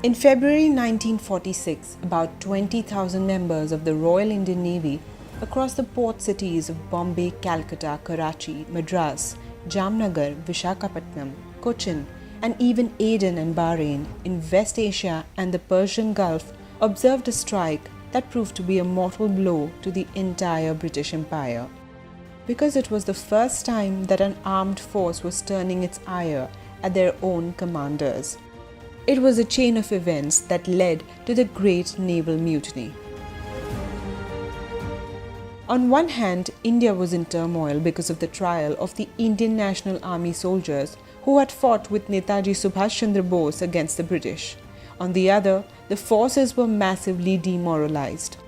In February 1946, about 20,000 members of the Royal Indian Navy across the port cities of Bombay, Calcutta, Karachi, Madras, Jamnagar, Vishakhapatnam, Cochin, and even Aden and Bahrain in West Asia and the Persian Gulf observed a strike that proved to be a mortal blow to the entire British Empire. Because it was the first time that an armed force was turning its ire at their own commanders. It was a chain of events that led to the Great Naval Mutiny. On one hand, India was in turmoil because of the trial of the Indian National Army soldiers who had fought with Netaji Subhash Chandra Bose against the British. On the other, the forces were massively demoralized.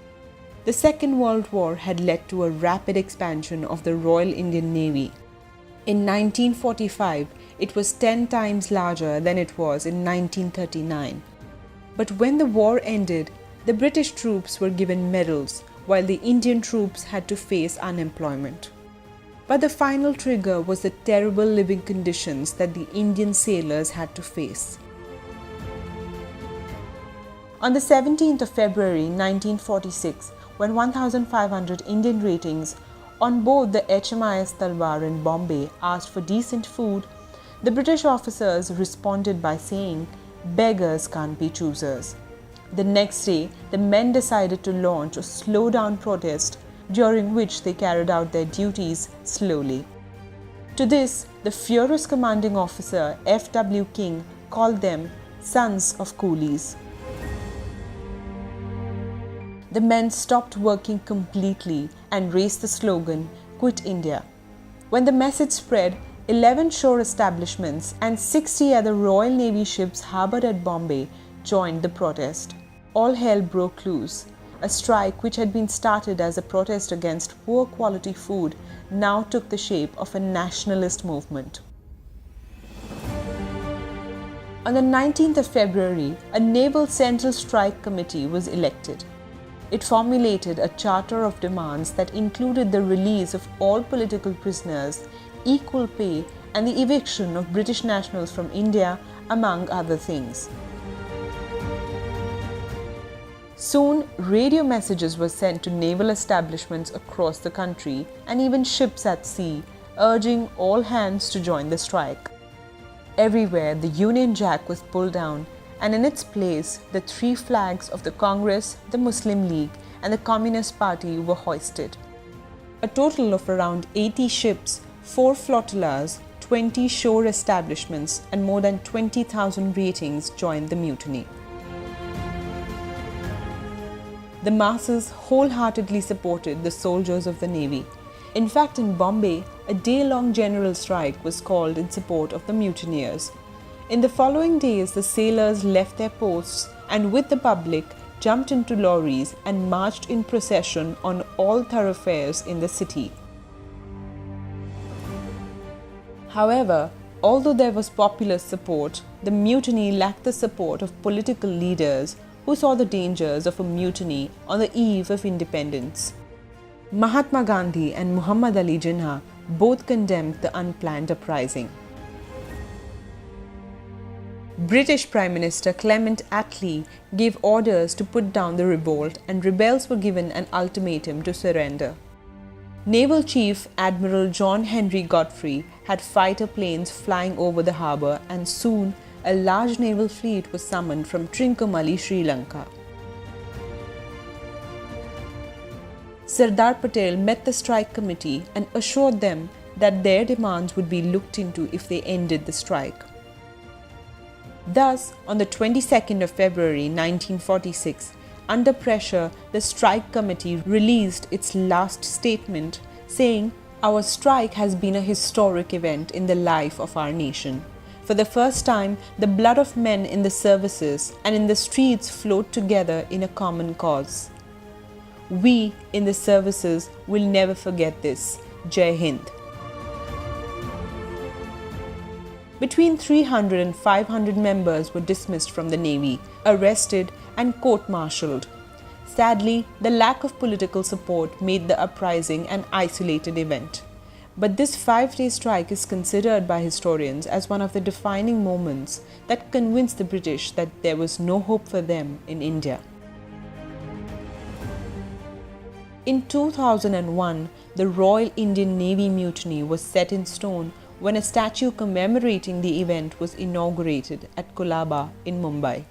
The Second World War had led to a rapid expansion of the Royal Indian Navy. In 1945, it was 10 times larger than it was in 1939. But when the war ended, the British troops were given medals, while the Indian troops had to face unemployment. But the final trigger was the terrible living conditions that the Indian sailors had to face. On the 17th of February 1946, when 1,500 Indian ratings on board the HMIS Talwar in Bombay asked for decent food, the British officers responded by saying, "Beggars can't be choosers." The next day, the men decided to launch a slow-down protest during which they carried out their duties slowly. To this, the furious commanding officer F.W. King called them sons of coolies. The men stopped working completely and raised the slogan, "Quit India." When the message spread, 11 shore establishments and 60 other Royal Navy ships harboured at Bombay joined the protest. All hell broke loose. A strike which had been started as a protest against poor quality food now took the shape of a nationalist movement. On the 19th of February, a Naval Central Strike Committee was elected. It formulated a charter of demands that included the release of all political prisoners, equal pay, and the eviction of British nationals from India, among other things. Soon, radio messages were sent to naval establishments across the country and even ships at sea, urging all hands to join the strike. Everywhere, the Union Jack was pulled down, and in its place, the three flags of the Congress, the Muslim League, and the Communist Party were hoisted. A total of around 80 ships, 4 flotillas, 20 shore establishments, and more than 20,000 ratings joined the mutiny. The masses wholeheartedly supported the soldiers of the Navy. In fact, in Bombay, a day-long general strike was called in support of the mutineers. In the following days, the sailors left their posts and with the public jumped into lorries and marched in procession on all thoroughfares in the city. However, although there was popular support, the mutiny lacked the support of political leaders who saw the dangers of a mutiny on the eve of independence. Mahatma Gandhi and Muhammad Ali Jinnah both condemned the unplanned uprising. British Prime Minister Clement Attlee gave orders to put down the revolt, and rebels were given an ultimatum to surrender. Naval Chief Admiral John Henry Godfrey had fighter planes flying over the harbour, and soon a large naval fleet was summoned from Trincomalee, Sri Lanka. Sardar Patel met the strike committee and assured them that their demands would be looked into if they ended the strike. Thus, on the 22nd of February 1946, under pressure, the strike committee released its last statement saying, "Our strike has been a historic event in the life of our nation. For the first time, the blood of men in the services and in the streets flowed together in a common cause. We in the services will never forget this. Jai Hind." Between 300 and 500 members were dismissed from the Navy, arrested and court-martialed. Sadly, the lack of political support made the uprising an isolated event. But this 5-day strike is considered by historians as one of the defining moments that convinced the British that there was no hope for them in India. In 2001, the Royal Indian Navy mutiny was set in stone when a statue commemorating the event was inaugurated at Colaba in Mumbai.